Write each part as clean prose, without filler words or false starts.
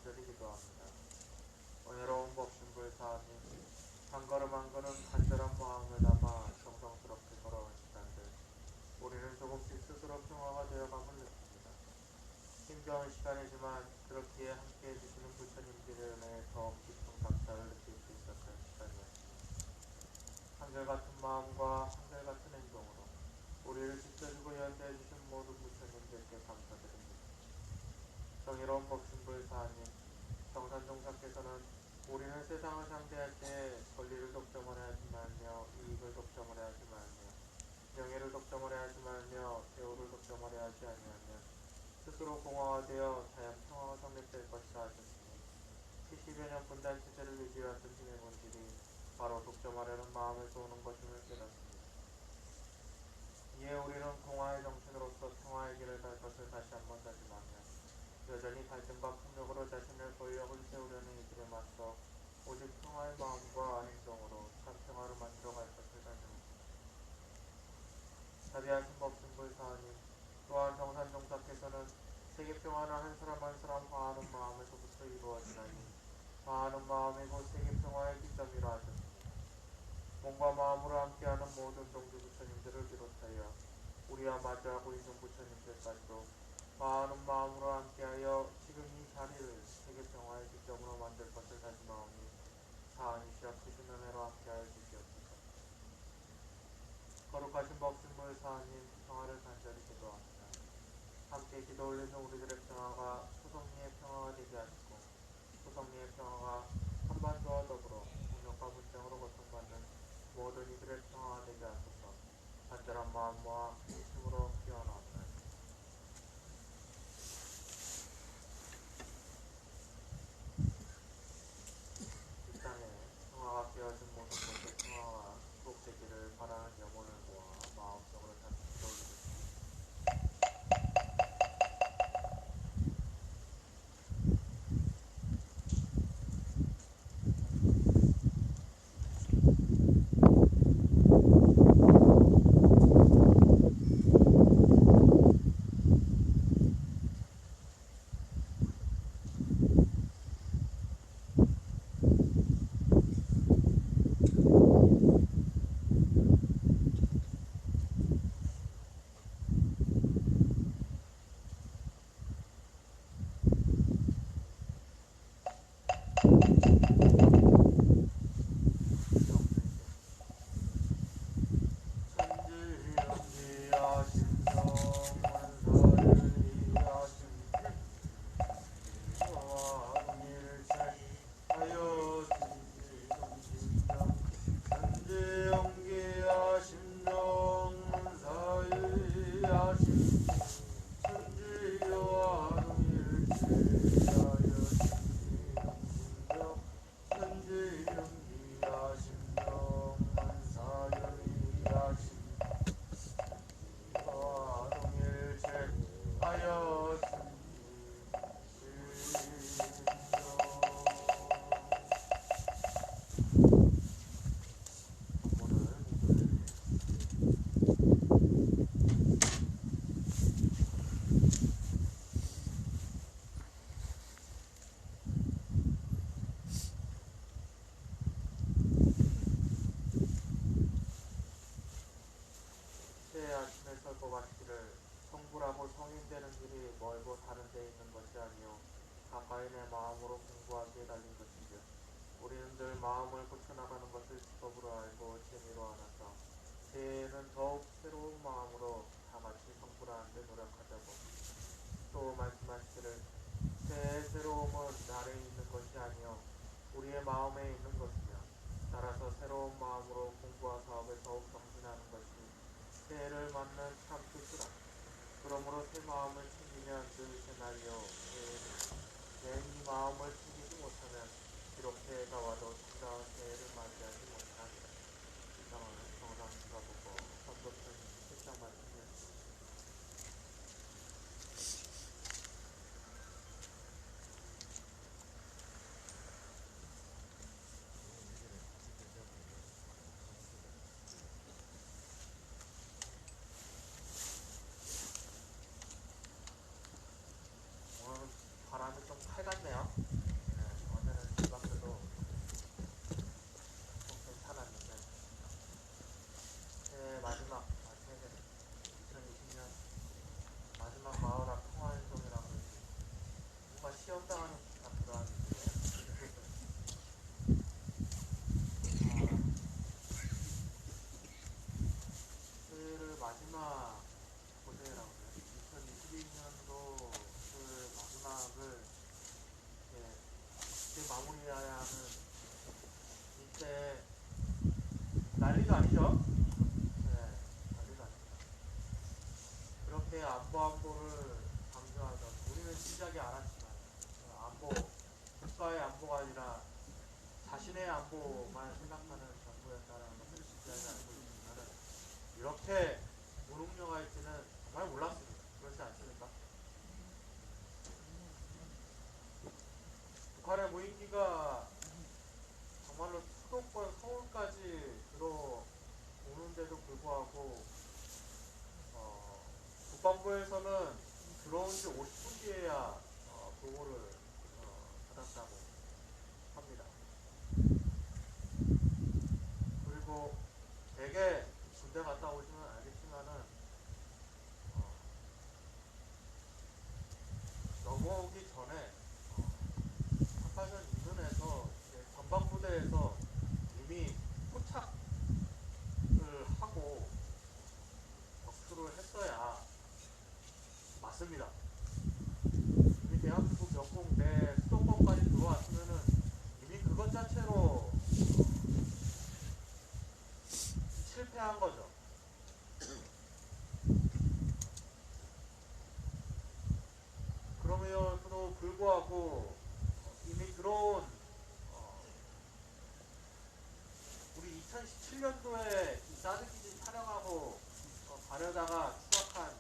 간절히 기도합니다. 은혜로운 법신불사님, 한 걸음 한 걸음 간절한 마음을 담아 정성스럽게 걸어온 시간들, 우리는 조금씩 스스로 평화가 되어감을 느낍니다. 힘겨운 시간이지만 그렇기에 함께 해주시는 부처님들의 은혜에 더욱 깊은 감사를 느낄 수 있었던 시간이었습니다. 한결같은 마음과 한결같은 행동으로 우리를 지켜주고 연대해주신 모든 부처님들께 감사드립니다. 정의로운 법신불사님, 정산종사께서는 우리는 세상을 상대할 때 권리를 독점을 하지 말며 이익을 독점을 하지 말며 명예를 독점을 하지 말며 대우를 독점을 하지 아니하면 스스로 공허화되어 자연 평화가 성립될 것이라 하셨으니 70여 년 분단 체제를 유지해왔던 힘의 본질이 바로 독점하려는 마음에서 오는 것임을 깨닫습니다. 이에 우리는 공화의 정신으로서 평화의 길을 갈 것을 다시 한번 다짐하며 여전히 갈등과 폭력으로 자신의 권력을 세우려는 이들에 맞서 오직 평화의 마음과 행동으로 참 평화를 만들어 갈 것을 다짐합니다. 자비하신 법신불사님, 또한 정산종사께서는 세계 평화는 한 사람 한 사람 화하는 마음에서부터 이루어지나니 화하는 마음이 곧 세계 평화의 기점이라 하셨습니다. 몸과 마음으로 함께하는 모든 종교 부처님들을 비롯하여 우리와 마주하고 있는 부처님들까지도 화하는 마음으로 함께하여 지금 이 자리를 세계 평화의 기점으로 만들 것을 다짐하오니 사안이 시작되신 은혜로 함께하여 주시옵소서. 거룩하신 법신불사님, 평화를 간절히 기도합니다. 함께 기도 올리는 우리들의 평화가 소성리의 평화가 되게 하시고 소성리의 평화가 한반도와 더불어 폭력과 분쟁으로 고통받는 모든 이들의 평화가 되게 하소서. 간절한 마음과 힘으로 기원합니다. 이 땅에 평화가 깨어진 모든 곳에 평화와 회복되기를 바라는 영혼을 모아 마음속으로 다시 기도올리겠습니다. 아침에 설고 같기를 성불하고 성인되는 길이 멀고 다른 데 있는 것이 아니요 가까이 내 마음으로 공부하기에 달린 것이며 우리는 늘 마음을 고쳐나가는 것을 직업으로 알고 재미로 알아서 새해에는 더욱 새로운 마음으로 다같이 성불하는 데 노력하자고. 또 말씀하시기를 새해의 새로움은 날에 있는 것이 아니요 우리의 마음에 있는 것이며 따라서 새로운 마음으로 공부와 사업에 더욱 정진하는 것이 새해를 맞는 참 뜻이라. 그러므로 새 마음을 챙기면 늘 새날이요 이 마음을 챙기지 못하면 비록 새해가 와도 참다운 새해를 맞이하지 못하리라. 이상은 정상수사보고 선도편 7장 말씀이었습니다. 오늘 바람이 좀 칼같네요. 마지막 고생이라고 해요. 2022년도의 마지막을 이제 마무리해야 하는 이때 난리도 아니죠? 네, 난리도 아닙니다. 그렇게 안보를 강조하던 우리는 시작이 않았지만 안보, 국가의 안보가 아니라 자신의 안보만 생각하는 정부였다는 것을 진지하게 알고 있지만 이렇게 무능력할지는 정말 몰랐습니다. 그렇지 않습니까? 북한의 무인기가 정말로 수도권 서울까지 들어오는데도 불구하고 국방부에서는 들어온 지 50분 뒤에야 보고를 받았다고 합니다. 그리고 대개 군대 갔다 오시면 알겠지만은 넘어오기 전에 한파선 인근에서 전방부대에서 이미 포착을 하고 격추를 했어야 맞습니다. 이미 대한민국 영공 내 수도권까지 들어왔으면은 이미 그것 자체로 실패한 거죠. 그럼에도 불구하고 이미 들어온 우리 2017년도에 사드기지 촬영하고 가려다가 추락한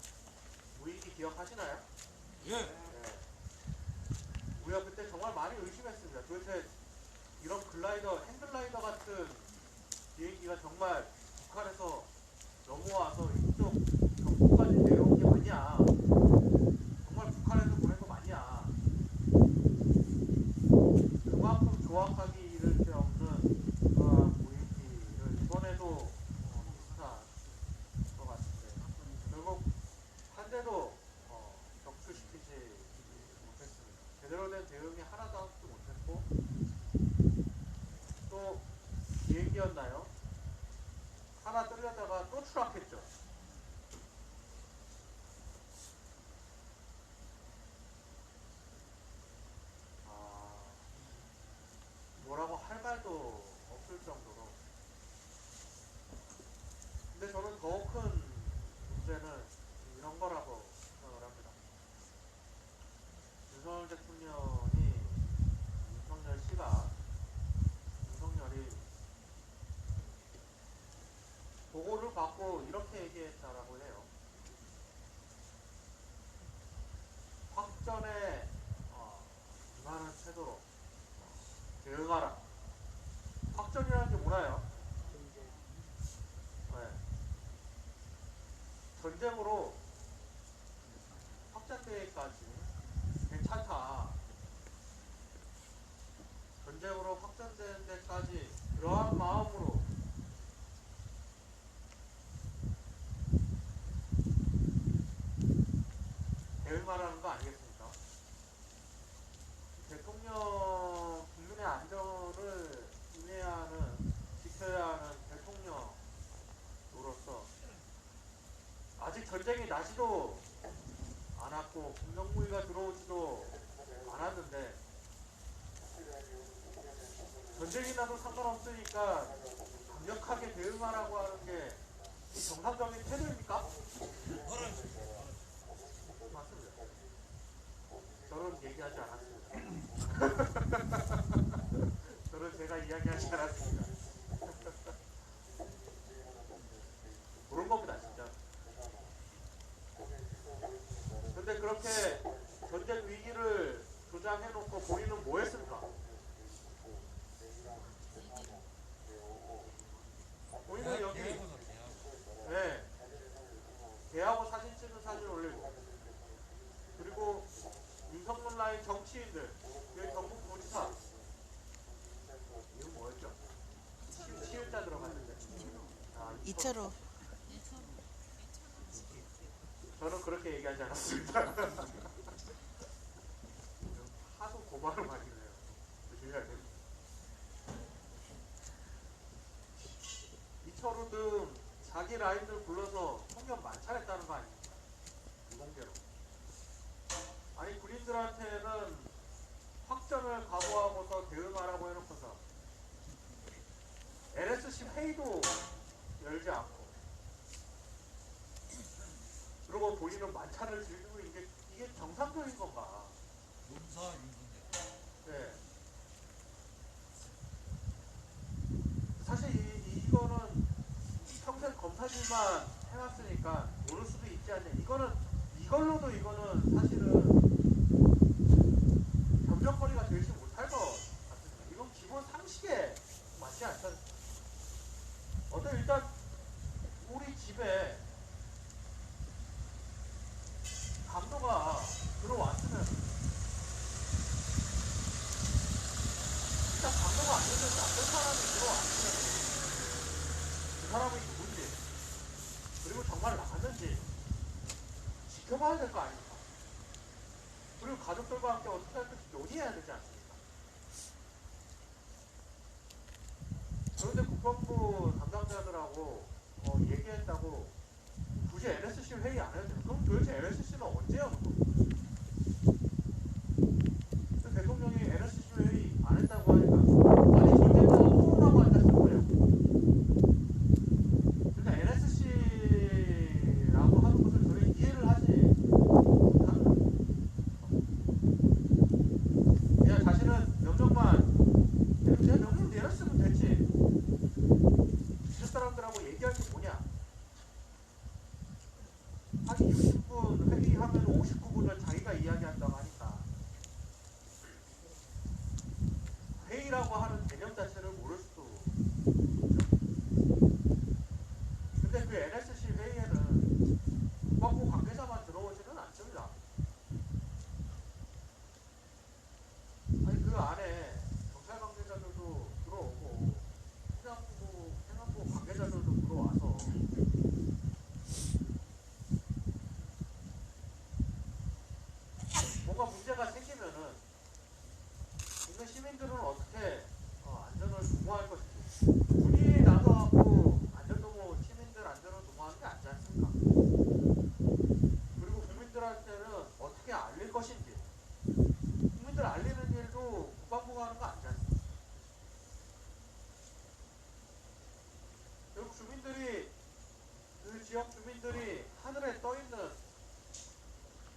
무인기 기억하시나요? 예. 네. 우리가 그때 정말 많이 의심했습니다. 도대체 이런 행글라이더 같은 비행기가 정말 북한에서 넘어와서 이쪽 경포까지 내려온 게 맞냐? 정말 북한에서 보낸 거 맞냐? 그만큼 조악하기 이를 데 없는 그러한 무인기를 이번에도 비슷한 것 같은데 결국 한 대도 격추시키지 못했습니다. 제대로 된 대응이 하나도 하지 못했고 또 비행기였나요? 하나 떨려다가 또 추락했죠. 뭐라고 할 말도 없을 정도로. 근데 저는 더 큰 문제는 이런 거라고 생각을 합니다. 윤석열 대통령이, 윤석열 씨가, 윤석열이 보고를 받고 이렇게 얘기했다라고 해요. 확전에 임하는 태도로 대응하라. 확전이라는 게 뭐나요? 네. 전쟁으로 확전되기까지 괜찮다. 전쟁으로 확전되는 데까지 그러한 마음으로 대응하라는 거 아니겠습니까? 대통령, 국민의 안전을 임해야 하는, 지켜야 하는 대통령으로서 아직 전쟁이 나지도 않았고 공격무기가 들어오지도 않았는데 전쟁이 나도 상관없으니까 강력하게 대응하라고 하는 게 정상적인 태도입니까? 맞습니다. 저는 얘기하지 않았습니다. 저는 제가 이야기하지 않았습니다. 그런 겁니다, 진짜. 근데 그렇게 전쟁 위기를 조장해놓고 본인은 뭐 했습니까? 본인은 여기, 네, 개하고 사진 찍은 사진 올리고, 그리고 윤석열 라인 정치인들, 여기 경북도지사, 이건 뭐였죠? 시을자 들어갔는데. 2차로. 저는 그렇게 얘기하지 않았습니다. 하도 고발을 많이 해요. 조심해야 됩니다. 이철우 등 자기 라인들 불러서 청년 만찬했다는 거 아닙니까? 무공개로. 아니 군인들한테는 확전을 각오하고서 대응하라고 해놓고서 LSC 회의도 열지 않고 그리고 본인은 만찬을 즐기고 이게 정상적인 건가? 문사 윤석열. 네. 사실 이거는 평생 검사질만 해왔으니까 모를 수도 있지 않냐. 이걸로도 이거는 사실은 변명거리가 되지 못할 것 같습니다. 이건 기본 상식에 맞지 않지 않습니까? 일단 우리 집에 감도가 들어왔으면 일단 감도가 안 되는 나쁜 사람이 들어왔으면 그 사람이 누군지 그리고 정말 나갔는지 지켜봐야 될 거 아닙니까? 그리고 가족들과 함께 어떻게 할 건지 논의해야 되지 않습니까? 그런데 국방부 담당자들하고 얘기했다고 굳이 NSC 회의 안 해도 되는 그럼 도대체 NSC는 언제 하는 겁니까? 대통령이 NSC 회의 안 했다고 하니까 아니 전쟁에서 토론하고 앉았을 거예요. 그러니까 NSC라고 하는 것을 저희 이해를 하지 못합니다. 그냥 자신은 명령만 그냥 명령 내렸으면 됐지. 그 사람들하고 얘기할 게 뭐냐? 한 60분 회의하면 59분을 자기가 이야기한다고 하니까 회의라고 하는 개념 자체를 모를 수도 있죠. 근데 그 NSC 회의에는 국방부 관계자만 들어오지는 않습니다. 아니 그 안에 경찰 관계자들도 들어오고 해상부 관계자들도 들어와서 뭔가 문제가 생기면은 있는 시민들은 어떻게 안전을 도모할 것인지 군인이 나서갖고 안전도모 시민들 안전을 도모하는 게 아니지 않습니까? 그리고 국민들한테는 어떻게 알릴 것인지 국민들 알리는 일도 국방부가 하는 거 아니지 않습니까? 결국 그 지역 주민들이 하늘에 떠있는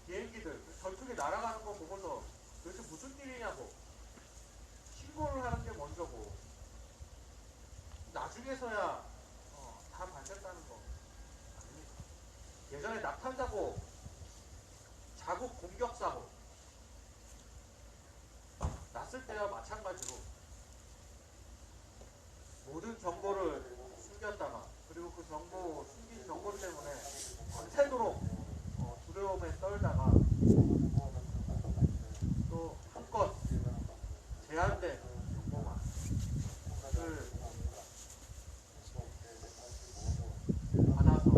비행기들 전투기 날아가는 거 보고서 도대체 무슨 일이냐고 신고를 하는 게 먼저고 나중에서야 다 밝혔다는 거 아닙니까? 예전에 낙탄사고 자국 공격사고 났을 때와 마찬가지로 모든 정보를 숨겼다가 그리고 그 숨긴 정보 때문에 밤새도록 두려움에 떨다가 또 한껏 제한된 정보만 받아서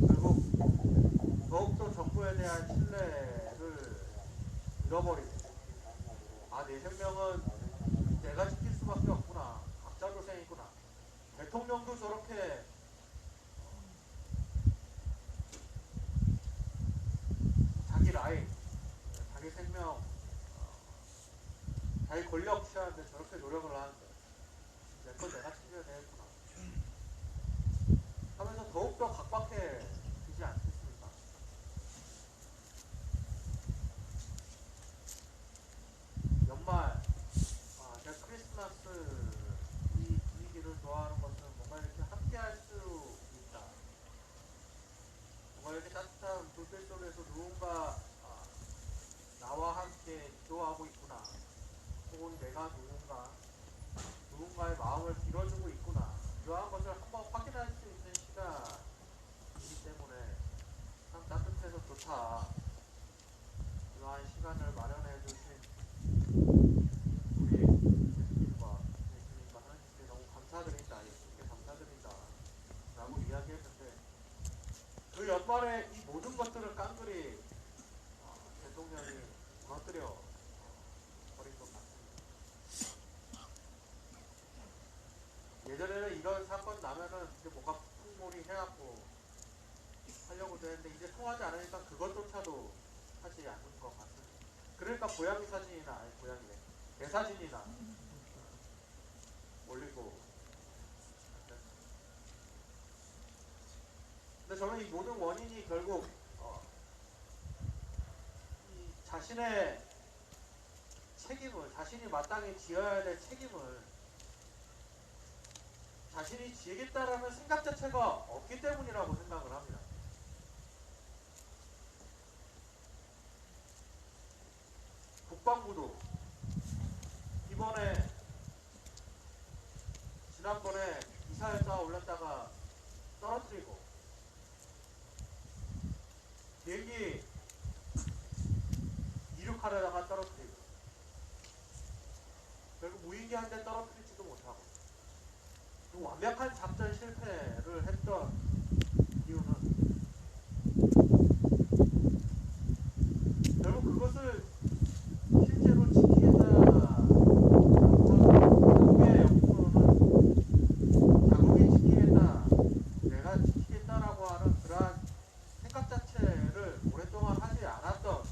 결국 더욱더 정부에 대한 신뢰를 잃어버리고 내 생명은 내가 지킬 수밖에 없구나. 각자 도생이구나. 대통령도 저렇게 자기 라인, 자기 생명, 자기 권력 취하는데 저렇게 노력을 하는데 내 거 내가 챙겨야 되겠구나 하면서 더욱더 각박해지지 않겠습니까? 연말 제가 크리스마스 이 분위기를 좋아하는 것은 뭔가 이렇게 함께 할 수 있다. 뭔가 이렇게 따뜻한 불빛 속에서 누군가 나와 함께 기도하고 있구나. 혹은 내가 누군가의 마음을 빌어주고 있구나. 이러한 것을 한번 확인할 수 있는 시간이기 때문에 참 따뜻해서 좋다. 이러한 시간을 마련해 주신 우리 예수님과 하나님께 너무 감사드린다. 예수님께 감사드린다. 라고 이야기했는데 그 연말에 이 모든 것들을 깡그리 대통령이 무너뜨려 버린 것 같습니다. 예전에는 이런 사건 나면은 이제 뭔가 풍몰이 해갖고 하려고 되는데 이제 통하지 않으니까 그것조차도 하지 않는 것 같습니다. 그러니까 고양이 사진이나 아니 고양이네 개 사진이나 올리고. 근데 저는 이 모든 원인이 결국 이 자신의 책임을 자신이 마땅히 지어야 될 책임을 자신이 지겠다라는 생각 자체가 없기 때문이라고 생각을 합니다. 국방부도 지난번에 미사일 쏘아 올렸다가 떨어뜨리고 비행기 이륙하려다가 떨어뜨리고 결국 무인기 한 대 떨어뜨리지도 못하고 완벽한 작전 실패를 했던 이유는 결국 그것을 실제로 지키겠다. 자국의 영토는 자국이 지키겠다. 내가 지키겠다라고 하는 그러한 생각 자체를 오랫동안 하지 않았던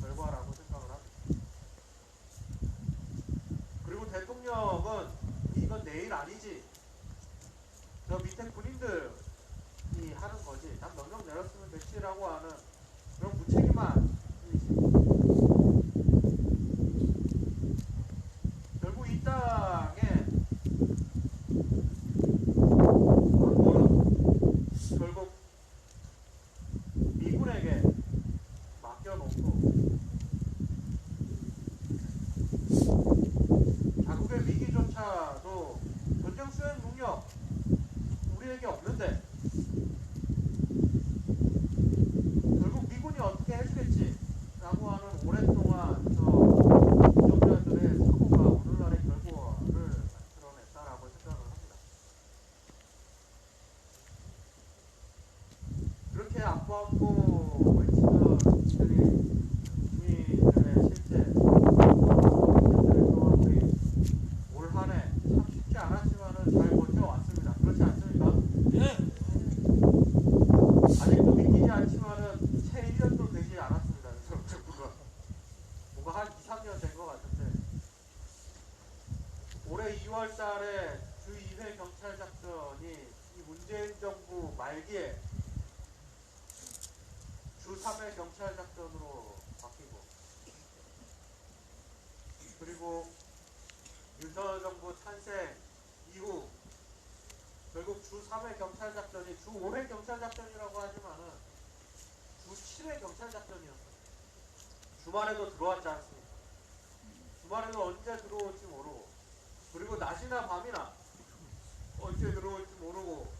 결과라고 생각을 합니다. 그리고 대통령은 이건 내일 아니지. 저 밑에 군인들이 하는 거지. 난 명령 내렸으면 됐지라고 하는 그런 무책임한 결국 이 땅에 결국 미군에게 맡겨놓고 자국의 위기조차도 전쟁 수행 능력 우리에게 없는데 결국 미군이 어떻게 해주겠지 라고 하는 오랫동안 저 운영자들의 사고가 오늘날의 결과를 만들어냈다라고 생각을 합니다. 그렇게 안고 외치던 이들이 국민들의 실제 올 한 해 참 쉽지 않았지만은 잘 버텨왔습니다. 그렇지 않습니까? 예. 아직도 믿기지 않지만은 채 1년도 되지 않았습니다. 정부가 뭔가 한 2, 3년 된 것 같은데 올해 2월 달에 주2회 경찰 작전이 이 문재인 정부 말기에 주3회 경찰 작전으로 바뀌고 그리고 윤석열 정부 탄생 이후 결국 주3회 경찰 작전이 주5회 경찰 작전이라고 하지만은 주7회 경찰 작전이었어요. 주말에도 들어왔지 않습니까? 주말에도 언제 들어올지 모르고 그리고 낮이나 밤이나 언제 들어올지 모르고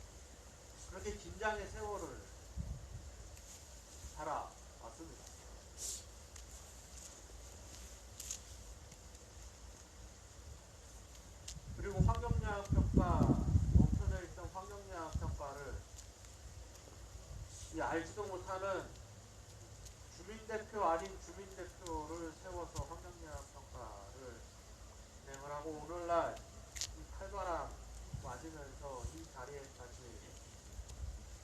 그렇게 긴장의 세월을 살아왔습니다. 그리고 환경영향 평가 멈춰져 있던 환경영향 평가를 이 알지도 못하는 주민대표 아닌 주민대표를 세워서 환경영향 평가를 진행을 하고 오늘날 이 칼바람 맞으면서 이 자리에까지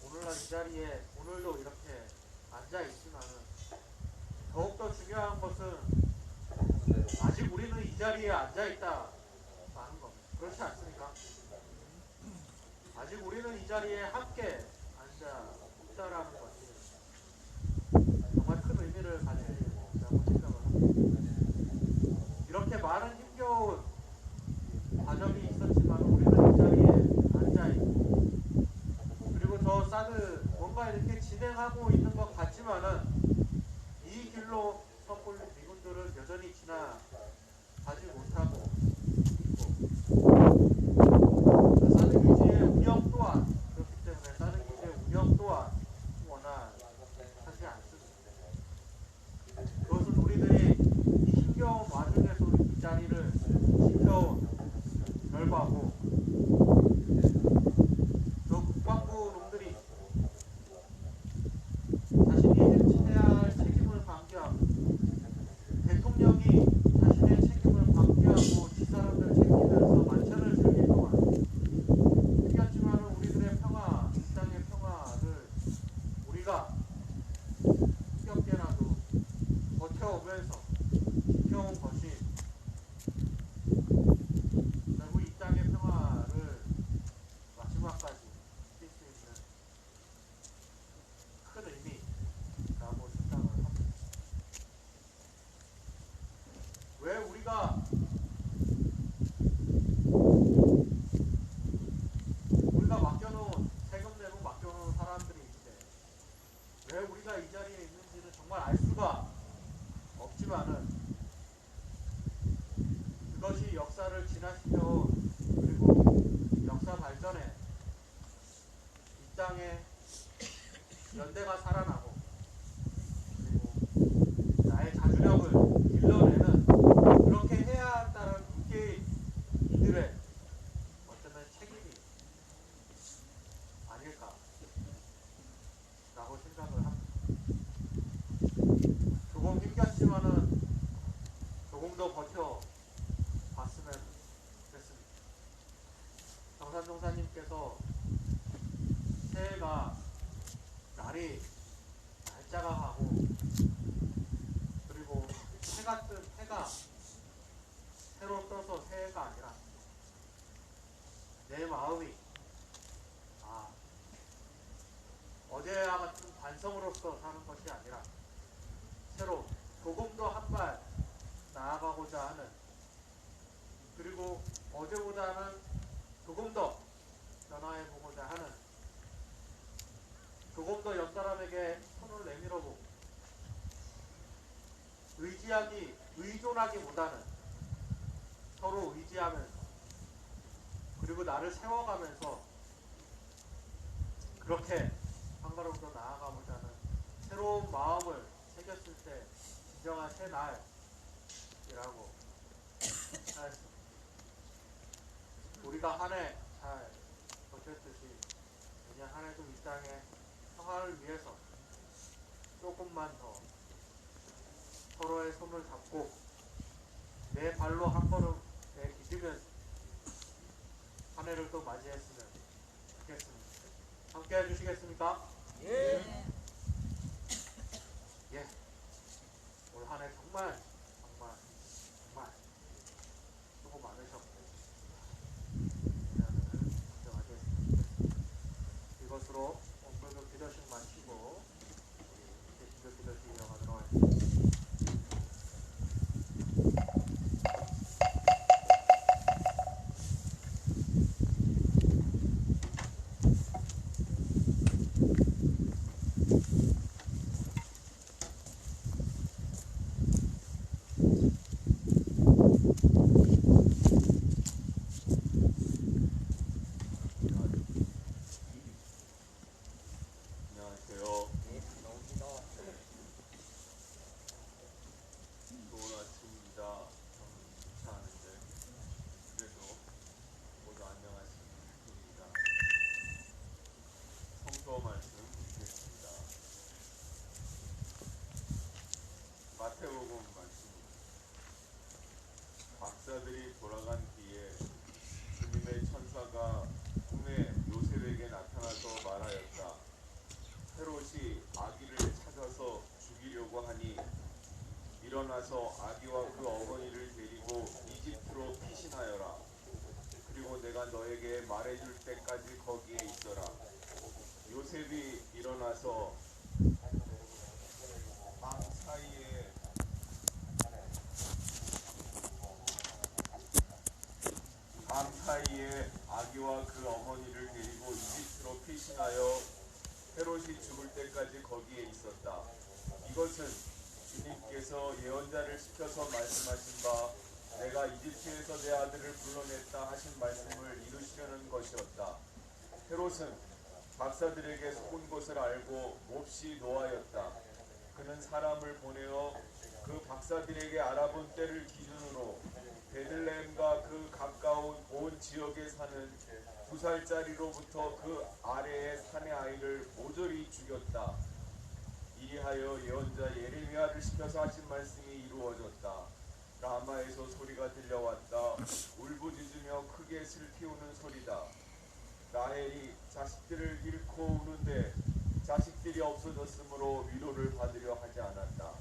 오늘날 이 자리에 오늘도 이렇게 앉아 있지만은 더욱더 중요한 것은 아직 우리는 이 자리에 앉아 있다 하는 겁니다. 그렇지 않습니까? 아직 우리는 이 자리에 함께 앉아 있다라는 것이 정말 큰 의미를 가진다고 생각을 합니다. 이렇게 많은 힘겨운 과정이 있었지만 우리는 이 자리에 앉아 있고 그리고 저 사드 뭔가 이렇게 진행하고 있는 것 같지만은 이 길로 섣불리 미군들은 여전히 지나가지 못하고 사드 기지의 운영 또한 그렇기 때문에 사드 기지의 운영 또한 원활하지 않습니다. 그것은 우리들이 이 힘겨운 와중에서 이 자리를 지켜온 결과고 저 국방부 놈들이 자신이 해야 할 책임을 방기하고 대통령이 입장에 연대가 살아나고 그리고 나의 자주력을 길러내는 그렇게 해야 한다는 국회의 이들의 어쩌면 책임이 아닐까라고 생각을 합니다. 조금 힘겹지만은 조금 더 버텨봤으면 좋겠습니다. 정산종사님께서 새해가 날짜가 가고 그리고 해 같은 해가 새로 떠서 새해가 아니라 내 마음이 어제와 같은 반성으로서 사는 것이 아니라 새로 조금 더 한 발 나아가고자 하는 그리고 어제보다는 조금 더 변화해보고자 하는 조금 더 옆 사람에게 손을 내밀어보고 의존하기보다는 서로 의지하면서 그리고 나를 세워가면서 그렇게 한 걸음 더 나아가고자 하는 새로운 마음을 새겼을 때 진정한 새날이라고 하였습니다. 우리가 한 해 잘 버텼듯이 내년 한 해도 이 땅에 평화를 위해서 조금만 더 서로의 손을 잡고 내 발로 한 걸음 내디디면서 한 해를 또 맞이했으면 좋겠습니다. 함께 해주시겠습니까? 예. 예. 올 한 해 정말 수고 많으셨고 내년을 함께 맞이했으면 좋겠습니다. 이것으로 오늘도 기도식 마치고 우리 개신교 기도식 이어가도록 하겠습니다. 안녕하세요. 예, 나옵니다. 좋은 아침입니다. 좋지 않은데 그래도 모두 안녕하십니까. 성서 말씀 읽겠습니다. 마태복음 말씀입니다. 박사들이 돌아간 뒤에 주님의 천사가 꿈에 요셉에게 나타나서 말하였다. 헤롯이 아기를 찾아서 죽이려고 하니 일어나서 아기와 그 어머니를 데리고 이집트로 피신하여라. 그리고 내가 너에게 말해줄 때까지 거기에 있어라. 요셉이 일어나서 밤 사이에 아기와 그 어머니를 데리고 이집트로 피신하여 헤롯이 죽을 때까지 거기에 있었다. 이것은 주님께서 예언자를 시켜서 말씀하신 바 내가 이집트에서 내 아들을 불러냈다 하신 말씀을 이루시려는 것이었다. 헤롯은 박사들에게 속은 것을 알고 몹시 노하였다. 그는 사람을 보내어 그 박사들에게 알아본 때를 기준으로 베들레헴과 그 가까운 온 지역에 사는 2살짜리로부터 그 아래의 산의 아이를 모조리 죽였다. 이리하여 예언자 예레미야를 시켜서 하신 말씀이 이루어졌다. 라마에서 소리가 들려왔다. 울부짖으며 크게 슬피우는 소리다. 라헬이 자식들을 잃고 우는데 자식들이 없어졌으므로 위로를 받으려 하지 않았다.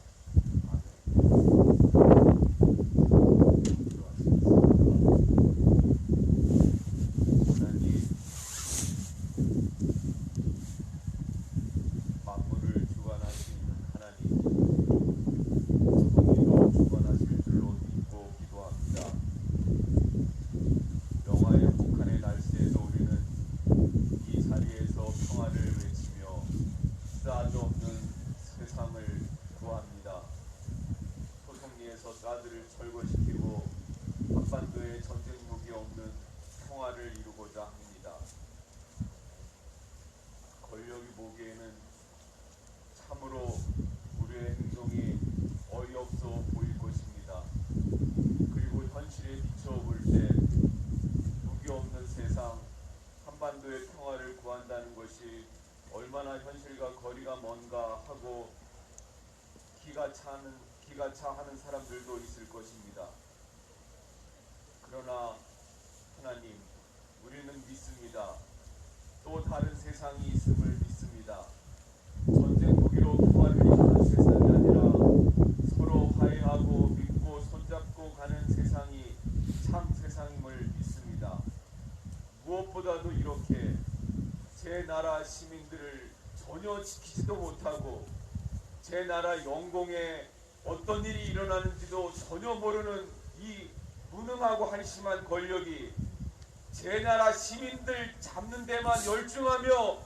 만물을 주관하시는 하나님, 정의로 주관하실 줄로 믿고 기도합니다. 영화의 북한의 날씨에도 우리는 이 자리에서 평화를 외치며 싸도 없는 세상을 구합니다. 얼마나 현실과 거리가 먼가 하고 기가 차하는 사람들도 있을 것입니다. 그러나 하나님, 우리는 믿습니다. 또 다른 세상이 있음을 믿습니다. 전쟁 무기로 평화를 이루는 세상이 아니라 서로 화해하고 믿고 손잡고 가는 세상이 참 세상임을 믿습니다. 무엇보다도 이렇게 제 나라 시민들을 전혀 지키지도 못하고 제 나라 영공에 어떤 일이 일어나는지도 전혀 모르는 이 무능하고 한심한 권력이 제 나라 시민들 잡는 데만 열중하며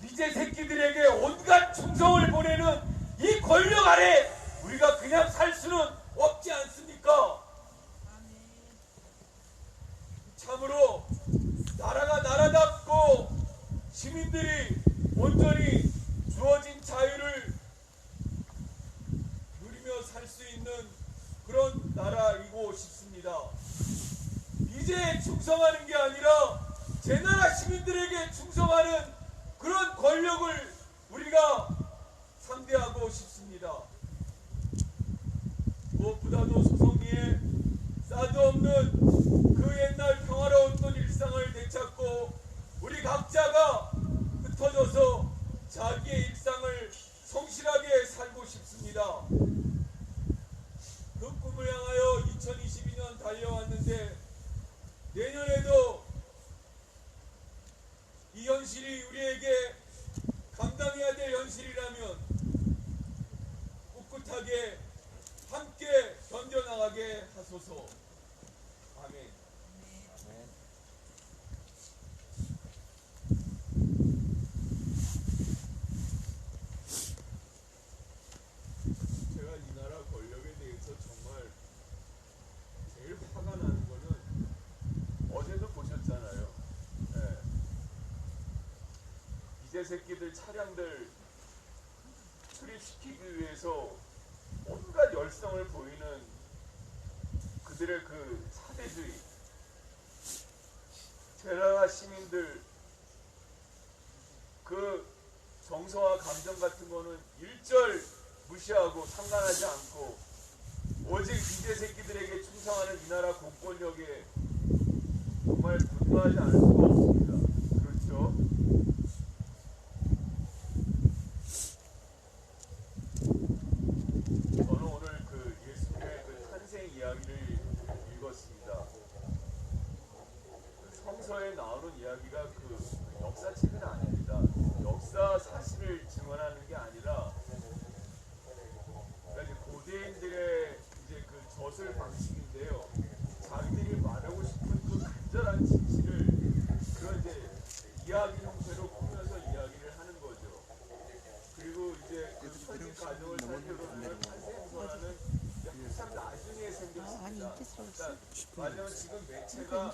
미제 새끼들에게 온갖 충성을 보내는 이 권력 아래 우리가 그냥 살 수는 없지 않습니까? 참으로 나라가 나라답고 시민들이 온전히 주어진 자유를 누리며 살 수 있는 그런 나라이고 싶습니다. 이제 충성하는 게 아니라 제 나라 시민들에게 충성하는 그런 권력을 우리가 상대하고 싶습니다. 무엇보다도 소송리에 싸도 없는 그 옛날 평화로웠던 일상을 되찾고 우리 각자가 흩어져서 자기의 일상을 성실하게 살고 싶습니다. 그 꿈을 향하여 2022년 달려왔는데 내년에도 이 현실이 우리에게 감당해야 될 현실이라면 꿋꿋하게 함께 견뎌나가게 하소서. 아멘. 제가 이 나라 권력에 대해서 정말 제일 화가 나는 거는 어제도 보셨잖아요. 네. 이제 새끼들 차량들 수리시키기 위해서 온갖 열성을 보이는 그들의 그 사대주의, 제나라 시민들 그 정서와 감정 같은 거는 일절 무시하고 상관하지 않고 오직 이제 새끼들에게 충성하는 이 나라 공권력에 정말 분노하지 않을 수가 없습니다. 그렇죠? 저는 오늘 그 예수님의 그 탄생 이야기를 읽었습니다. 성서에 나오는 이야기가 그 역사책은 아닙니다. 역사 사실을 증언하는 게 아니라 그러니까 이제 고대인들의 이제 그 저술 방식인데요. 자기들이 말하고 싶은 그 간절한 진실을 그런 이제 이야기 형태로 꾸며서 이야기를 하는 거죠. 그리고 이제 그 편집 과정을 살펴보면 탄생서라는 참 나중에 생겼습니다. 그러니까 말하자면 지금 매체가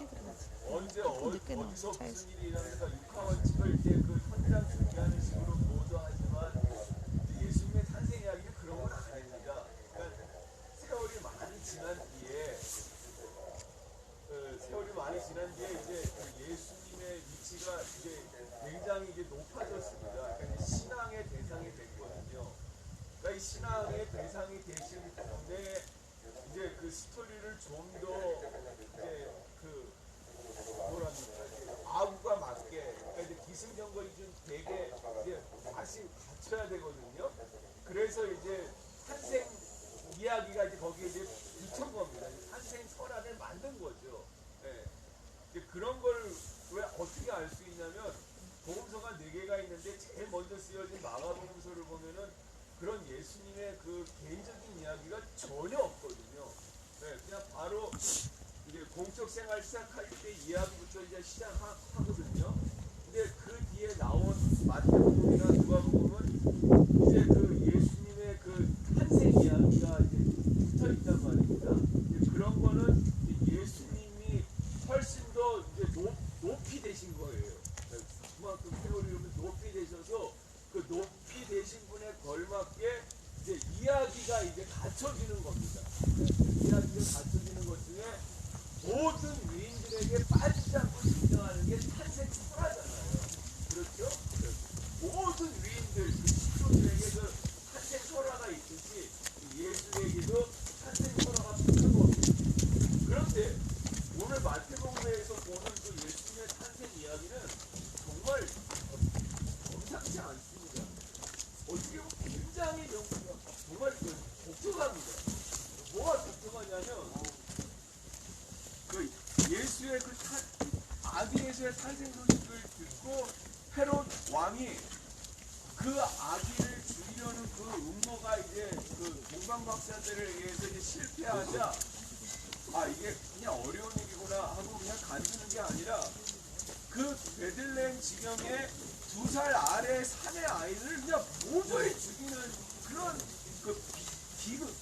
언제 어디서 무슨 일이 일어나니까 육하원칙을 이제 그 현장 중계하는 식으로 보도하지만 예수님의 탄생 이야기는 그런 건 아닙니다. 그러니까 세월이 많이 지난 뒤에 이제 그 예수님의 위치가 이제 굉장히 이제 높아졌습니다. 그러니까 이제 신앙의 대상이 됐거든요. 그러니까 이 신앙의 대상이 되신 분의 이제 그 스토리를 좀 더 이제 그 아우가 맞게 그러니까 이제 기승전결이 좀 되게 이제 다시 갖춰야 되거든요. 그래서 이제 탄생 이야기가 이제 거기에 이제 붙인 겁니다. 탄생 설화를 만든 거죠. 네. 이제 그런 걸 왜 어떻게 알 수 있냐면 복음서가 4개가 있는데 제일 먼저 쓰여진 마가복음서를 보면은 그런 예수님의 그 개인적인 이야기가 전혀 없거든요. 네, 그냥 바로 이제 공적 생활 시작할 때 이야기부터 이제 시작하거든요. 근데 그 뒤에 나온 마태복음이나 누가복음은 이제 그 예수님의 그 탄생 이야기가 이제 붙어 있단 말입니다. 이제 그런 거는 이제 예수님이 훨씬 더 이제 높이 되신 거예요. 그만큼 세월이 높이 되셔서 그 높이 되신 분에 걸맞게 이제 이야기가 이제 갖춰지는 겁니다. 이야기가 갖춰지는 것 중에 모든 위인들에게 빠지지 않고 증명하는 게 탄생 설화잖아요. 그렇죠? 모든 정말 독특합니다. 뭐가 독특하냐면 그 예수의 아기 예수의 탄생 소식을 듣고 헤롯 왕이 그 아기를 죽이려는 그 음모가 이제 그 동방박사들에 의해서 이제 실패하자 이게 그냥 어려운 일이구나 하고 그냥 간두는 게 아니라 그 베들레헴 지경에 2살 아래 산의 아이를 그냥 모조리 죽이는 그런 그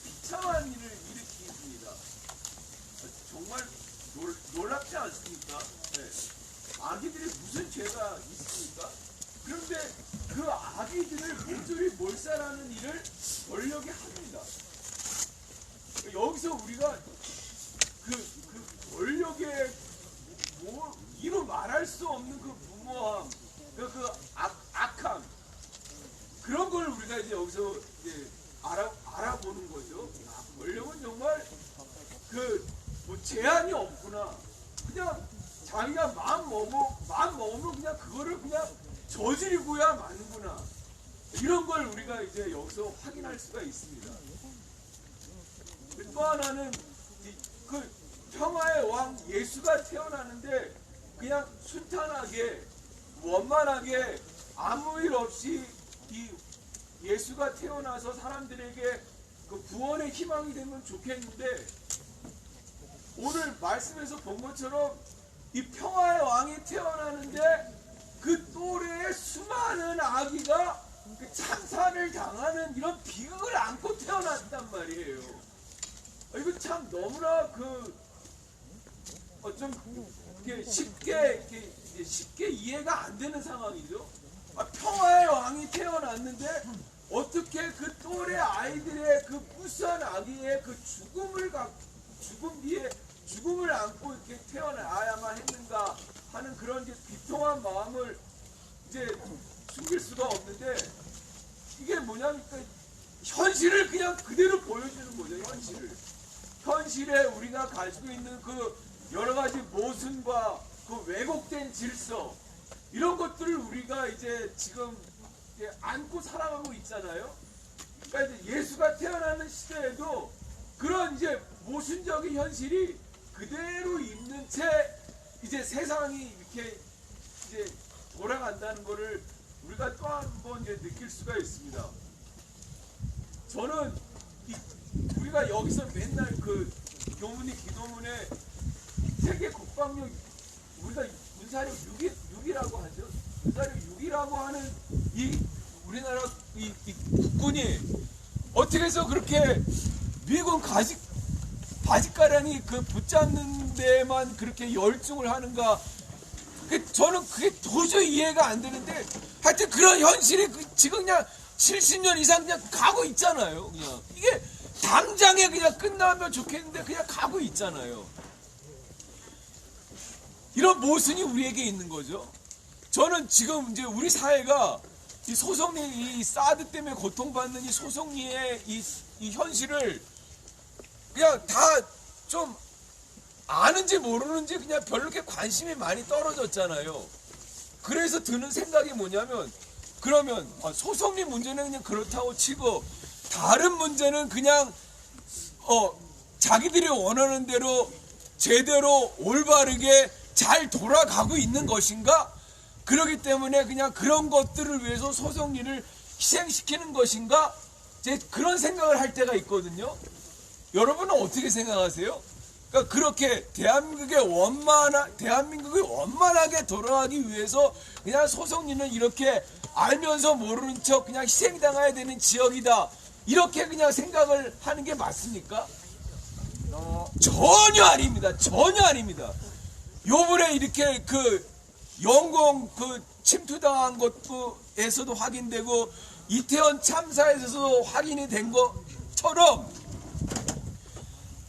비참한 일을 일으킵니다. 정말 놀랍지 않습니까? 네. 아기들이 무슨 죄가 있습니까? 그런데 그 아기들을 모조리 몰살하는 일을 권력이 합니다. 여기서 우리가 그 권력의 이루 말할 수 없는 그 무모함, 그 악함, 그런 걸 우리가 이제 여기서 이제 알아보는 거죠. 권력은 정말 뭐 제한이 없구나. 그냥 자기가 마음 먹으면 그냥 그거를 그냥 저지르고야 마는구나. 이런 걸 우리가 이제 여기서 확인할 수가 있습니다. 또 하나는 그 평화의 왕 예수가 태어나는데 그냥 순탄하게 원만하게 아무 일 없이 이 예수가 태어나서 사람들에게 그 구원의 희망이 되면 좋겠는데 오늘 말씀에서 본 것처럼 이 평화의 왕이 태어나는데 그 또래의 수많은 아기가 그 참사를 당하는 이런 비극을 안고 태어났단 말이에요. 이거 참 너무나 좀 쉽게 이해가 안 되는 상황이죠. 평화의 왕이 태어났는데 어떻게 그 또래 아이들의 그 무수한 아기의 그 죽음을 안고 이렇게 태어나야만 했는가 하는 그런 이제 비통한 마음을 이제 숨길 수가 없는데 이게 뭐냐면 현실을 그냥 그대로 보여주는 거죠. 현실에 우리가 가지고 있는 그 여러 가지 모순과 그 왜곡된 질서 이런 것들을 우리가 이제 지금 안고 살아가고 있잖아요. 그러니까 이제 예수가 태어나는 시대에도 그런 이제 모순적인 현실이 그대로 있는 채 이제 세상이 이렇게 이제 돌아간다는 것을 우리가 또 한 번 이제 느낄 수가 있습니다. 저는 우리가 여기서 맨날 그 기도문에 세계 국방력 우리가 군사력 6이라고 하죠. 군사력 6이라고 하는 이 우리나라 이 국군이 어떻게 해서 그렇게 미군 바짓가랑이 그 붙잡는 데만 그렇게 열중을 하는가? 저는 그게 도저히 이해가 안 되는데 하여튼 그런 현실이 지금 그냥 70년 이상 그냥 가고 있잖아요. 그냥 이게 당장에 그냥 끝나면 좋겠는데 그냥 가고 있잖아요. 이런 모순이 우리에게 있는 거죠. 저는 지금 이제 우리 사회가 이 소송리, 이 사드 때문에 고통받는 이 소송리의 이 현실을 그냥 다 좀 아는지 모르는지 그냥 별로 이렇게 관심이 많이 떨어졌잖아요. 그래서 드는 생각이 뭐냐면 그러면 소송리 문제는 그냥 그렇다고 치고 다른 문제는 그냥 자기들이 원하는 대로 제대로 올바르게 잘 돌아가고 있는 것인가? 그렇기 때문에 그냥 그런 것들을 위해서 소송리를 희생시키는 것인가? 이제 그런 생각을 할 때가 있거든요. 여러분은 어떻게 생각하세요? 그러니까 그렇게 대한민국이 원만하게 돌아가기 위해서 그냥 소송리는 이렇게 알면서 모르는 척 그냥 희생당해야 되는 지역이다. 이렇게 그냥 생각을 하는 게 맞습니까? 전혀 아닙니다. 전혀 아닙니다. 요번에 이렇게 그 영공 그 침투당한 것에서도 확인되고 이태원 참사에서도 확인이 된 것처럼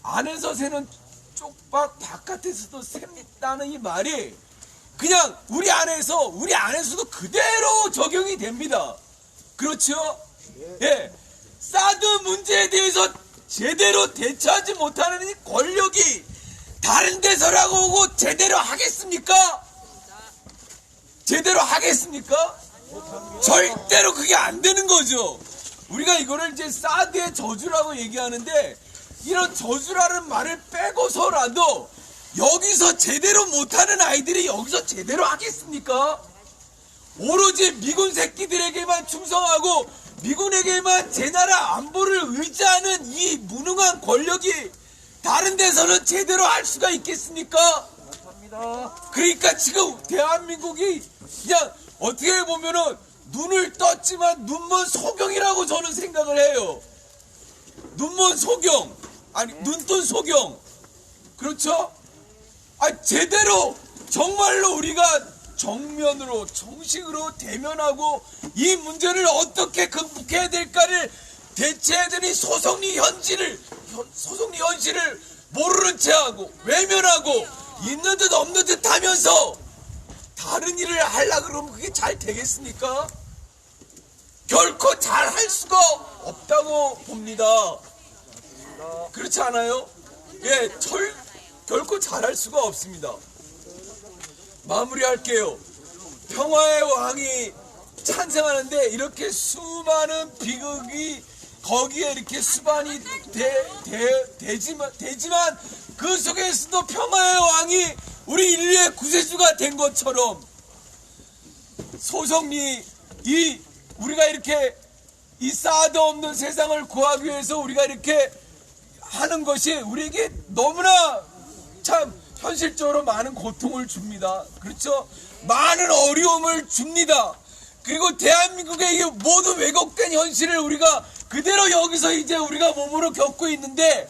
안에서 새는 쪽박 바깥에서도 셉니다는 이 말이 그냥 우리 안에서도 그대로 적용이 됩니다. 그렇죠? 예. 사드 문제에 대해서 제대로 대처하지 못하는 이 권력이 다른 데서라고 오고 제대로 하겠습니까? 제대로 하겠습니까? 절대로 그게 안 되는 거죠. 우리가 이거를 이제 사드의 저주라고 얘기하는데, 이런 저주라는 말을 빼고서라도 여기서 제대로 못하는 아이들이 여기서 제대로 하겠습니까? 오로지 미군 새끼들에게만 충성하고 미군에게만 제 나라 안보를 의지하는 이 무능한 권력이 다른 데서는 제대로 할 수가 있겠습니까? 그러니까 지금 대한민국이 그냥 어떻게 보면은 눈을 떴지만 눈먼 소경이라고 저는 생각을 해요. 눈먼 소경, 아니 눈뜬 소경. 그렇죠? 제대로 정말로 우리가 정면으로 정식으로 대면하고 이 문제를 어떻게 극복해야 될까를 대체해야 되니 소송리 현실을 모르는 채하고 외면하고 있는 듯 없는 듯 하면서 다른 일을 하려고 그러면 그게 잘 되겠습니까? 결코 잘 할 수가 없다고 봅니다. 그렇지 않아요? 예, 결코 잘 할 수가 없습니다. 마무리할게요. 평화의 왕이 찬생하는데 이렇게 수많은 비극이 거기에 이렇게 수반이 되지만 그 속에서도 평화의 왕이 우리 인류의 구세주가 된 것처럼 소성리 우리가 이렇게 이 사드 없는 세상을 구하기 위해서 우리가 이렇게 하는 것이 우리에게 너무나 참 현실적으로 많은 고통을 줍니다. 그렇죠? 많은 어려움을 줍니다. 그리고 대한민국의 이 모든 왜곡된 현실을 우리가 그대로 여기서 이제 우리가 몸으로 겪고 있는데,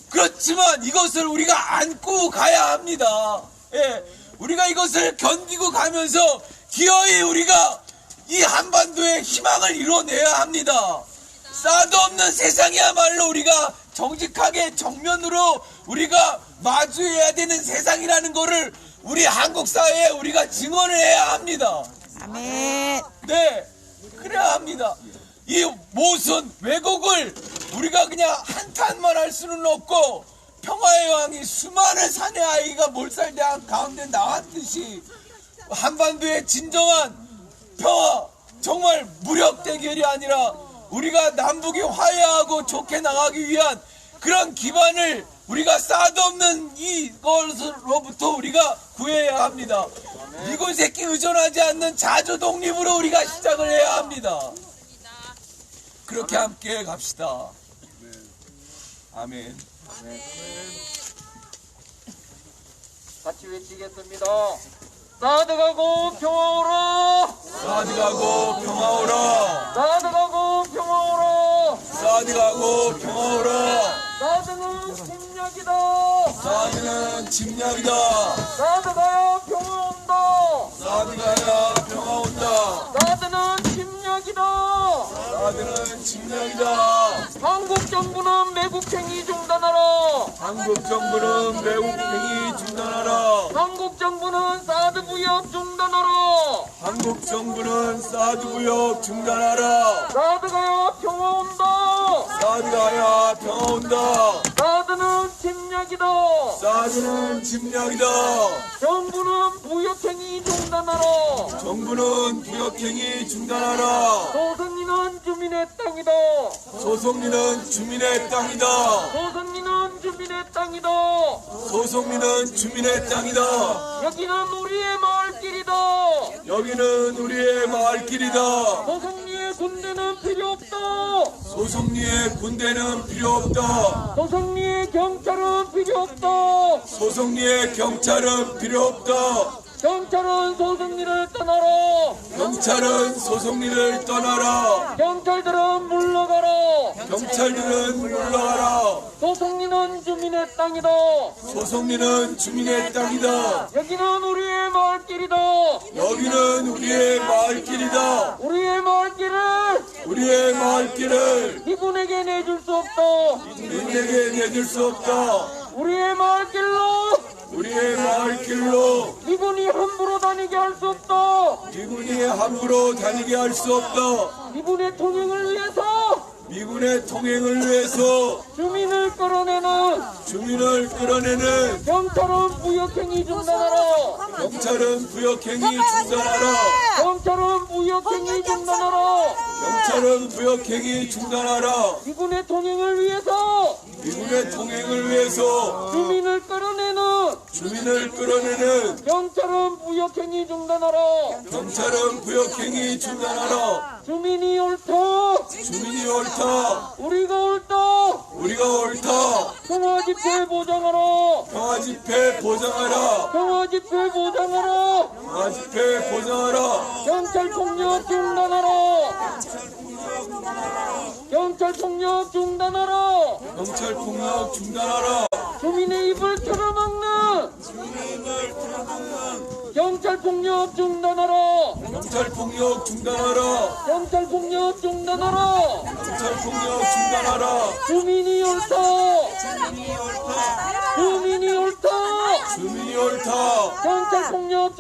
그렇지만 이것을 우리가 안고 가야 합니다. 예, 우리가 이것을 견디고 가면서 기어이 우리가 이 한반도의 희망을 이뤄내야 합니다. 사드 없는 세상이야말로 우리가 정직하게 정면으로 우리가 마주해야 되는 세상이라는 것을 우리 한국 사회에 우리가 증언을 해야 합니다. 아멘. 네, 그래야 합니다. 이 모순 왜곡을 우리가 그냥 한탄만 할 수는 없고, 평화의 왕이 수많은 사내 아이가 몰살대한 가운데 나왔듯이 한반도의 진정한 평화, 정말 무력 대결이 아니라 우리가 남북이 화해하고 좋게 나가기 위한 그런 기반을 우리가 사드 없는 이것으로부터 우리가 구해야 합니다. 미군 새끼 의존하지 않는 자주 독립으로 우리가 시작을 해야 합니다. 그렇게 함께 갑시다. 아멘. 같이 외치겠습니다. 사드 가고 평화 오라. 사드 가고 평화 오라. 사드 가고 평화 오라. 사드 가고 평화 오라. 사드는 침략이다. 사드는 침략이다. 사드 가야 평화 온다. 사드 가야 평화 온다. 사드는 침략이다. 사드는 침략이다. 한국 정부는 매국행위 중단하라. 한국 정부는 매국행위 중단하라. 한국 정부는 사드 무역 중단하라. 한국 정부는 사드 무역 중단하라. 사드 가야 평화 온다. 사드 가야 평화 온다. 사드는 침략이다. 사드는 침략이다. 정부는 무역행위 중단하라. 정부는 무역행위 중단하라. 소선리는 주민의 땅이다. 소송리는 주민의 땅이다. 소선리는 주민의 땅이다. 소송리는 주민의 땅이다. 여기는 우리의 마을길이다. 여기는 우리의 마을길이다. 소선리의 군대는 필요 없다. 소송리의 군대는 필요 없다. 소선리의 경찰은 필요 없다. 소송리의 경찰은 필요 없다. 경찰은 소선리를 떠나라. 경찰은 소송리를 떠나라. 경찰들은 물러가라. 경찰들은 물러가라. 소송리는 주민의 땅이다. 소송리는 주민의 땅이다. 여기는 우리의 마을길이다. 여기는 우리의 마을길이다. 우리의 마을길을 미군에게 내줄 수 없다. 미군에게 내줄 수 없다. 우리의 마을길로 미군이 함부로 다니게 할 수 없다. 미군이 함부로 다니게 할 수 없다. 미군의 통행을 위해서 미군의 통행을 위해서 주민을 끌어내는 경찰은 부역행위 중단하라. 경찰은 부역행위 중단하라. 경찰은 부역행위 중단하라. 경찰은 부역행위 중단하라. 미군의 통행을 위해서 주민을 끌어내는 경찰은 부역행위 중단하라. 경찰은 부역행위 중단하라. 주민이 옳다. 우리가 옳다. 평화집회 보장하라. 경찰 폭력 중단하라. 주민의 입을 틀어막는 경찰 폭력 중단하라. 주민이 옳다. 경찰 폭력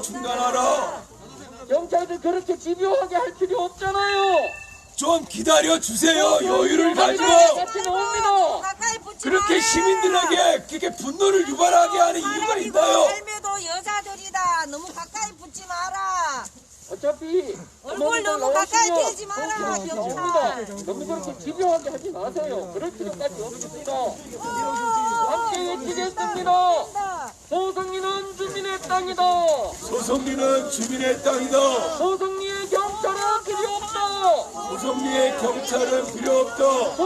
중단하라. 경찰들 그렇게 집요하게 할 필요 없잖아요. 좀 기다려 주세요. 여유를 가지고. 같이 나옵니다. 그렇게 시민들에게 그렇게 분노를 유발하게 하는 이유가 있나요? 할매도 여자들이다. 너무 가까이 붙지 마라. 어차피 얼굴 너무 가까이 대지 마라, 경찰. 너무 그렇게 집요하게 하지 마세요. 그럴 필요까지 없습니다. 함께 외치겠습니다. 소성리는 주민의 땅이다. 소성리의 경찰은 필요 없다.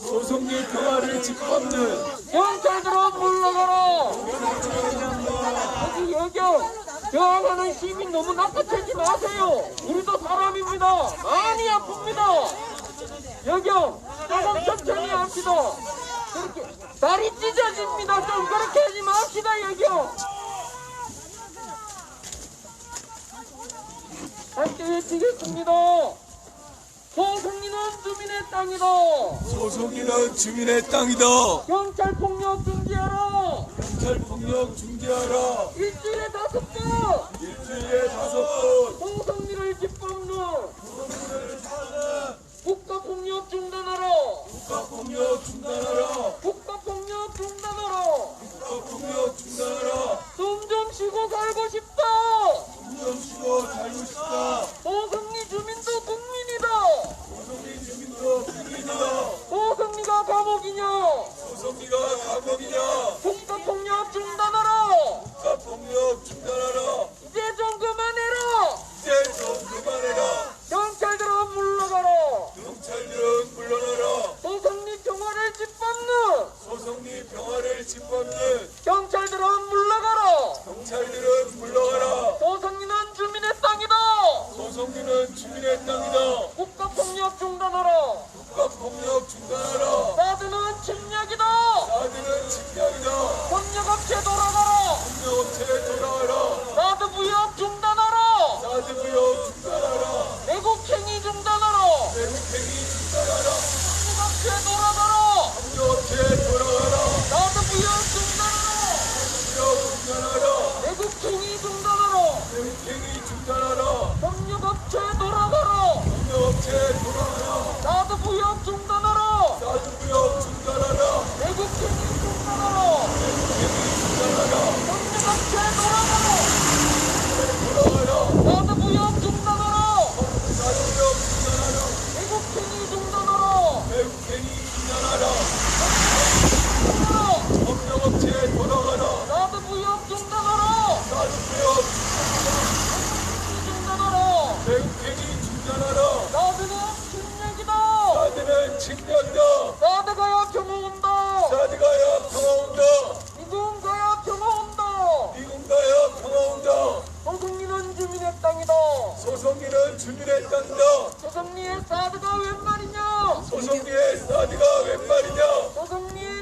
소성리 평화를 짓밟는 경찰들은 물러가라. 여기 여경 저항하는 시민 너무 낚아채지 마세요. 우리도 사람입니다. 많이 아픕니다. 여경 조금 천천히 합시다. 그렇게 다리 찢어집니다. 좀 그렇게 하지 맙시다. 여경 함께 외치겠습니다. 소성리는 주민의 땅이다. 경찰 폭력 중지하라. 일주일에 5번. 소성리를 짓밟는 국가폭력 중단하라. 숨 좀 쉬고 살고 싶다. 소성리 주민도 국민이다. 소성리가 감옥이냐. 국가폭력 중단하라. 이제 좀 그만해라. 경찰들은 물러가라. 소성리 평화를 짓밟는 경찰들은 물러가라. 소성리는 주민의 땅이다. 국가폭력 중단하라. 사드는 침략이다. 협력업체 돌아가라. 사드 부역 중단하라. 매국행위 중단하라. 협력업체 돌아가라. 사드 부역 중단하라. 매국행위 중단하라. 협력업체 돌아가라. 사드 부역 중단하라. 매국행위 중단하라. 협력업체 돌아가라. 사드 부역 중단하라. 매국행위 중단하라. 사드 부역 중단하라. 사드는 침략이다. 사드 가야 평화 온다. 미군 가야 평화 온다. 소성리는 주민의 땅이다. 소성리의 사드가 웬 말이냐. 소성리의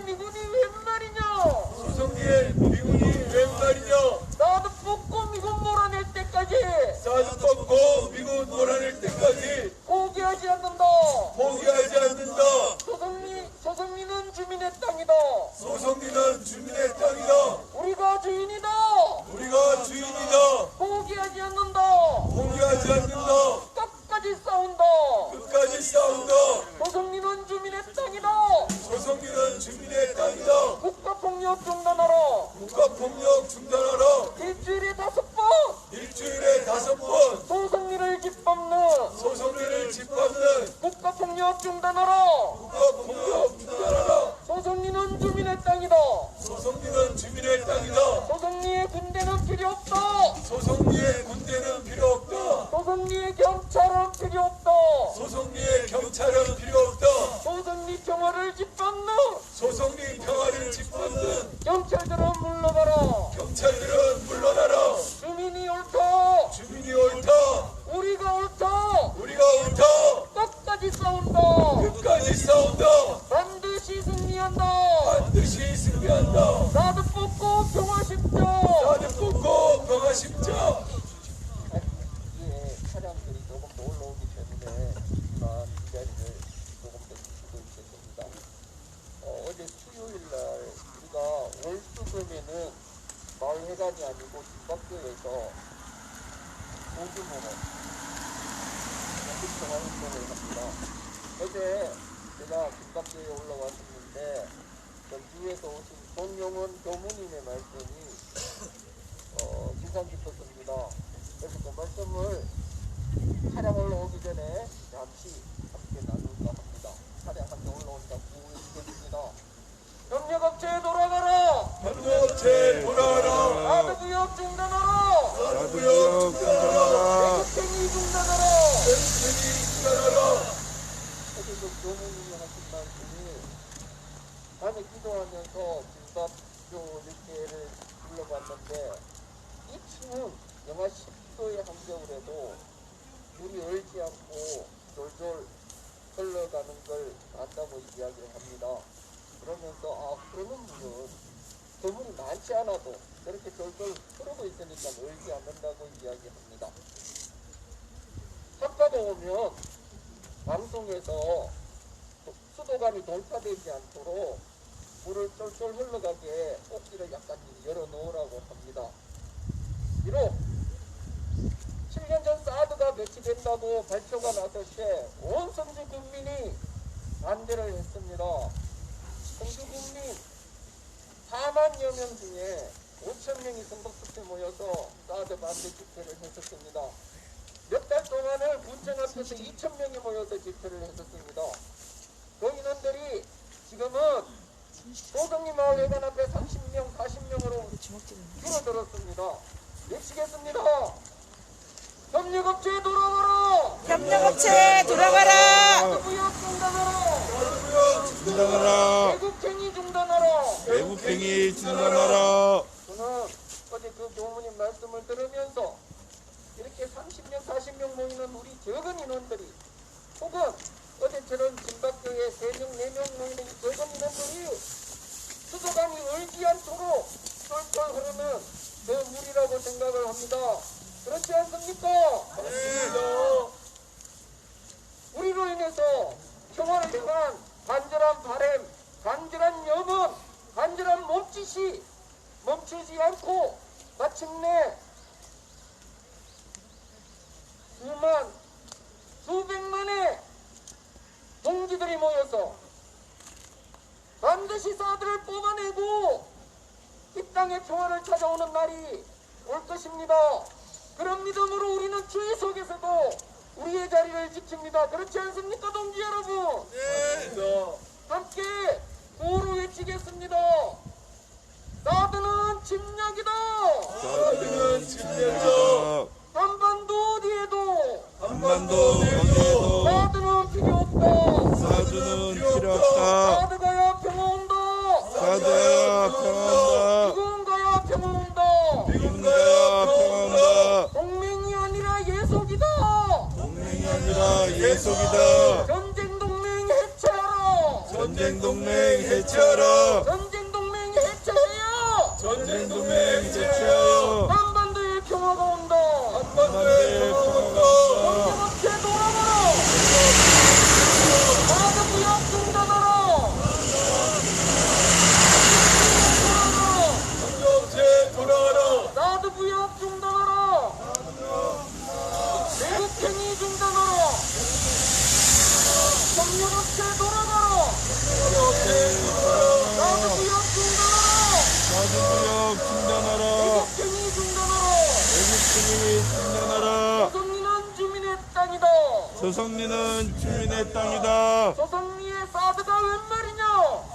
미군이 웬 말이냐. 사드 뽑고 미군 몰아낼 때까지 포기하지 않는다. 소성리는 주민의 땅이다. 우리가 주인이다. 폭력 중단하라. 일주일에 5번 일주일에 5번 소성리를 짓밟는 소성리를 짓밟는 국가폭력 중단하라. 국가폭력 중단하라. 소성리는 주민의 땅이다. 소성리는 주민의 땅이다. 소성리의 군대는 필요 없다. 소성리의 군대는 필요 없다. 소성리의 경찰은 필요 없다. 소성리의 경찰은 필요 없다. 소성리 평화를 짓밟는 소성리 평화를 짓밟는 경찰들은 물러가라. 경찰들은 물러나라. 주민이 옳다. 주민이 옳다. 우리가 옳다. 우리가 옳다. 끝까지 싸운다. 끝까지 싸운다. 반드시 승리한다. 반드시 승리한다. 사드 뽑고 평화 십자. 사드 뽑고 평화 십자. 예, 차량들이 조금 더 올라오기 때문에 하지만 이 자리를 조금 더 지키고 있겠습니다. 어제 수요일 날 우리가 월수금에는 마을회관이 아니고 집밖에에서 소규모로 평화 운동을 합니다. 어제 제가 집밖에 올라왔었는데 전주에서 오신 손용원 교무님의 말씀이 인상 깊었습니다. 그래서 그 말씀을 차량 올라오기 전에 잠시 함께 나눌까 합니다. 차량 함께 올라온다고 얘기했습니다. 협력업체에 돌아가라. 협력업체 돌아가라. 사드구역 중단하라. 사드구역 중단하라. 외국행위 중단하라. 외국행위 중단하라. 어제 그 교무님이 하신 말씀이 밤에 기도하면서 김밥교 일대를 불러봤는데 이 층은 영하 10도의 한겨울에도 물이 얼지 않고 졸졸 흘러가는 걸 안다고 이야기를 합니다. 그러면서 그러는 물은 그물이 많지 않아도 저렇게 졸졸 흐르고 있으니까 얼지 않는다고 이야기합니다. 한파가 오면 방송에서 수도관이 돌파되지 않도록 물을 쫄쫄 흘러가게 꼭지를 약간 열어놓으라고 합니다. 비록 7년 전 사드가 배치된다고 발표가 나설 때 온 성주 국민이 반대를 했습니다. 성주 국민 4만여 명 중에 5,000명이 선거특에 모여서 사드 반대 집회를 했었습니다. 몇 달 동안을 군청 앞에서 2,000명이 모여서 집회를 했었습니다. 그 인원들이 지금은 소성리 마을회관 앞에 30명, 40명으로 줄어들었습니다. 외치겠습니다. 협력업체에 돌아가라. 협력업체 돌아가라. 사드구역 중단하라. 중단하라. 외국행위 중단하라. 외국행위 중단하라. 저는 어제 그 교무님 말씀을 들으면서 이렇게 30명, 40명 모이는 우리 적은 인원들이 혹은 어제처럼 진박교에 3명, 4명 모이는 이 적은 인원들이 수도관이 얼지 않도록 쫄쫄 흐르는 그 물이라고 생각을 합니다. 그렇지 않습니까? 맞습니다. 우리로 인해서 평화를 향한 간절한 바람, 간절한 염원, 간절한 몸짓이 멈추지 않고 마침내 수백만의 동지들이 모여서 반드시 사드를 뽑아내고 이 땅의 평화를 찾아오는 날이 올 것입니다. 그런 믿음으로 우리는 주의 속에서도 우리의 자리를 지킵니다. 그렇지 않습니까, 동지 여러분? 네. 함께 구호로 외치겠습니다. 사드는 침략이다. 사드는 침략이다. 한반도 어디에도 한반도 어디에도 사드는 필요 없다. 사드는 필요 없다. 사드가야 평화 온다. 사드야 평화한다. 미군 가야 평화 온다. 미군 가야 평화한다. 동맹이 아니라 예속이다. 동맹이 아니라 예속이다. 전쟁 동맹 해체하라. 전쟁 동맹 해체하라. 전쟁 동맹 해체해야 전쟁 동맹 해체하여 한반도에 평화가 온다. 한반도에 평화가 온다. 협력업체 돌아가라. 사드구역 중단하라. 협력업체 돌아가라. 사드구역 중단하라. 외국행위 중단하라. 협력업체 돌아가라. 협력업체 돌아가라. 사드구역 땅이다. 조성리는 주민의 땅이다. 조성리의 사드가 웬 말이냐?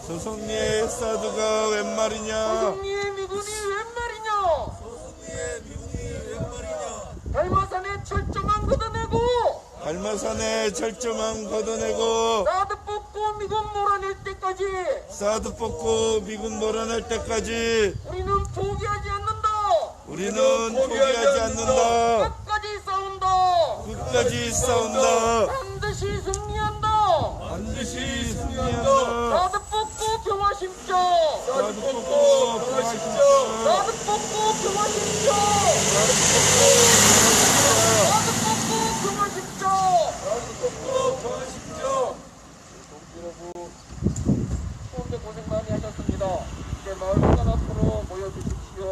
조성리의 사드가 웬 말이냐? 조성리의 미군이 웬 말이냐? 달마산에 철조망 걷어내고 달마산에 철조망 걷어내고 사드 뽑고 미군 몰아낼 때까지 사드 뽑고 미군 몰아낼 때까지 우리는 포기하지 않는다. 우리는 포기하지 않는다. 끝까지 싸운다. 끝까지 싸운다. 반드시 승리한다. 반드시 승리한다. 사드 뽑고 평화 심죠. 사드 뽑고 평화심죠. 사드 뽑고 평화 심죠. 사드 뽑고 평화 심죠. 추운데 고생 많이 하셨습니다. 이제 마을 회관 앞으로 모여주십시오.